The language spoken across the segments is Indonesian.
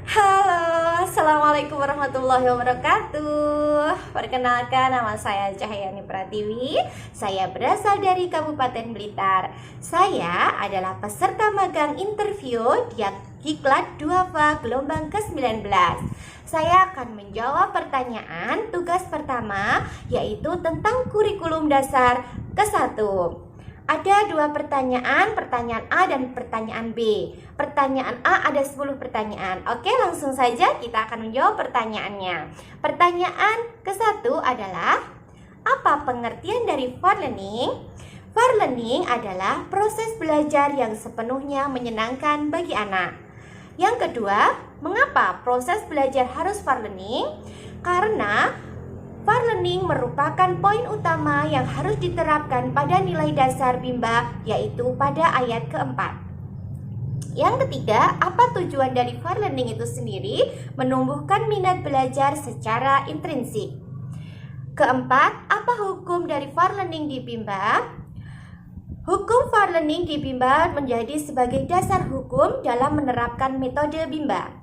Halo, Assalamualaikum warahmatullahi wabarakatuh. Perkenalkan, nama saya Cahyani Pratiwi. Saya berasal dari Kabupaten Blitar. Saya adalah peserta magang interview di Diklat Duafa gelombang ke-19. Saya akan menjawab pertanyaan tugas pertama, yaitu tentang kurikulum dasar ke-1. Ada dua pertanyaan A dan pertanyaan B. Pertanyaan A ada 10 pertanyaan. Oke, langsung saja kita akan menjawab pertanyaannya. Pertanyaan ke-1 adalah, apa pengertian dari fun learning? Fun learning adalah proses belajar yang sepenuhnya menyenangkan bagi anak. Yang kedua, mengapa proses belajar harus fun learning? Karena fun learning merupakan poin utama yang harus diterapkan pada nilai dasar Bimba, yaitu pada ayat keempat. Yang ketiga, apa tujuan dari fun learning itu sendiri? Menumbuhkan minat belajar secara intrinsik. Keempat, apa hukum dari fun learning di Bimba? Hukum fun learning di Bimba menjadi sebagai dasar hukum dalam menerapkan metode Bimba.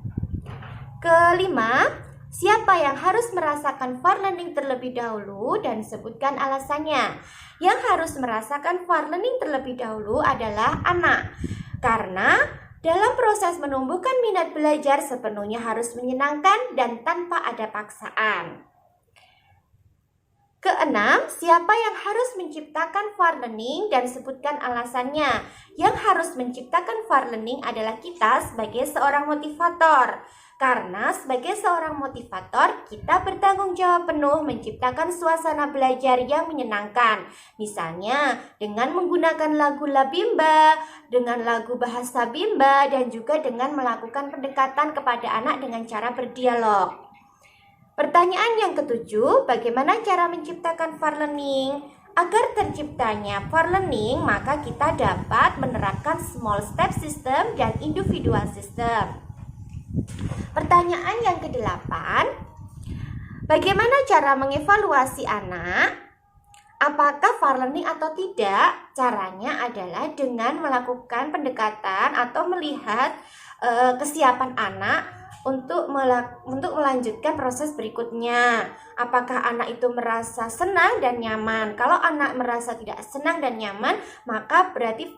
Kelima, siapa yang harus merasakan fun learning terlebih dahulu dan sebutkan alasannya? Yang harus merasakan fun learning terlebih dahulu adalah anak. Karena dalam proses menumbuhkan minat belajar sepenuhnya harus menyenangkan dan tanpa ada paksaan. Keenam, siapa yang harus menciptakan fun learning dan sebutkan alasannya? Yang harus menciptakan fun learning adalah kita sebagai seorang motivator. Karena sebagai seorang motivator, kita bertanggung jawab penuh menciptakan suasana belajar yang menyenangkan. Misalnya, dengan menggunakan lagu Bimba, dengan lagu bahasa Bimba, dan juga dengan melakukan pendekatan kepada anak dengan cara berdialog. Pertanyaan yang ketujuh, bagaimana cara menciptakan fun learning? Agar terciptanya fun learning, maka kita dapat menerapkan small step system dan individual system. Pertanyaan yang kedelapan, bagaimana cara mengevaluasi anak? Apakah fun learning atau tidak? Caranya adalah dengan melakukan pendekatan atau melihat kesiapan anak untuk melanjutkan proses berikutnya. Apakah anak itu merasa senang dan nyaman? Kalau anak merasa tidak senang dan nyaman, maka berarti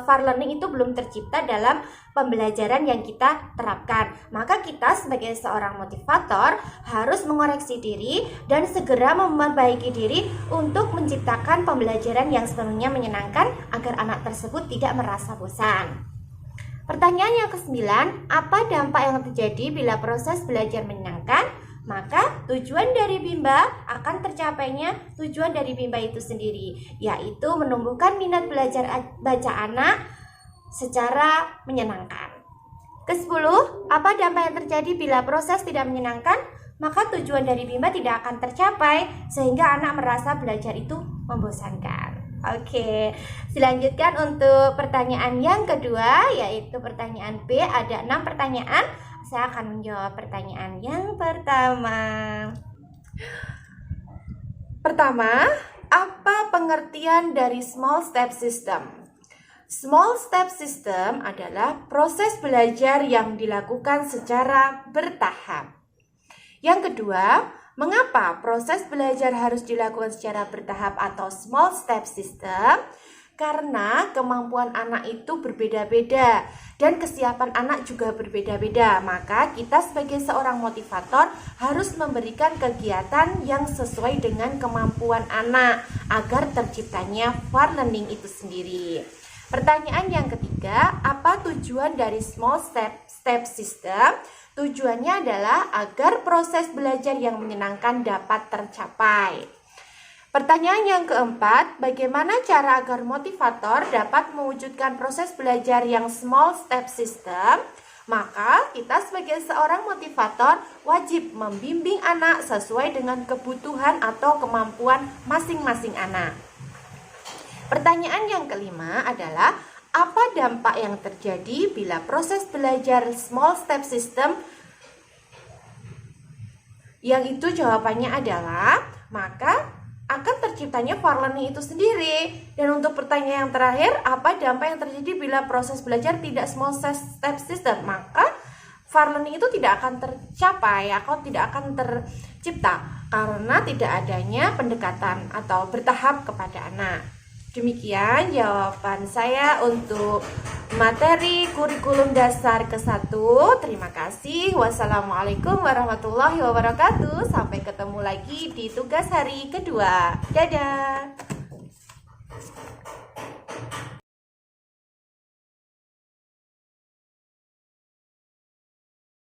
fun learning itu belum tercipta dalam pembelajaran yang kita terapkan. Maka kita sebagai seorang motivator harus mengoreksi diri dan segera memperbaiki diri untuk menciptakan pembelajaran yang sepenuhnya menyenangkan agar anak tersebut tidak merasa bosan. Pertanyaan yang ke-9, apa dampak yang terjadi bila proses belajar menyenangkan? Maka tujuan dari Bimba akan tercapainya tujuan dari Bimba itu sendiri, yaitu menumbuhkan minat belajar baca anak secara menyenangkan. Ke-10, apa dampak yang terjadi bila proses tidak menyenangkan? Maka tujuan dari Bimba tidak akan tercapai sehingga anak merasa belajar itu membosankan. Oke, dilanjutkan untuk pertanyaan yang kedua, yaitu pertanyaan B. Ada 6 pertanyaan. Saya akan menjawab pertanyaan yang pertama. Pertama, apa pengertian dari small step system? Small step system adalah proses belajar yang dilakukan secara bertahap. Yang kedua, mengapa proses belajar harus dilakukan secara bertahap atau small step system? Karena kemampuan anak itu berbeda-beda dan kesiapan anak juga berbeda-beda. Maka kita sebagai seorang motivator harus memberikan kegiatan yang sesuai dengan kemampuan anak agar terciptanya fun learning itu sendiri. Pertanyaan yang ketiga, apa tujuan dari small step system? Tujuannya adalah agar proses belajar yang menyenangkan dapat tercapai. Pertanyaan yang keempat, bagaimana cara agar motivator dapat mewujudkan proses belajar yang small step system? Maka kita sebagai seorang motivator wajib membimbing anak sesuai dengan kebutuhan atau kemampuan masing-masing anak. Pertanyaan yang kelima adalah, apa dampak yang terjadi bila proses belajar small step system? Yang itu jawabannya adalah, maka akan terciptanya fun learning itu sendiri. Dan untuk pertanyaan yang terakhir, apa dampak yang terjadi bila proses belajar tidak small step system? Maka far learning itu tidak akan tercapai atau tidak akan tercipta karena tidak adanya pendekatan atau bertahap kepada anak. Demikian jawaban saya untuk materi kurikulum dasar ke-1. Terima kasih. Wassalamualaikum warahmatullahi wabarakatuh. Sampai ketemu lagi di tugas hari kedua. Dadah.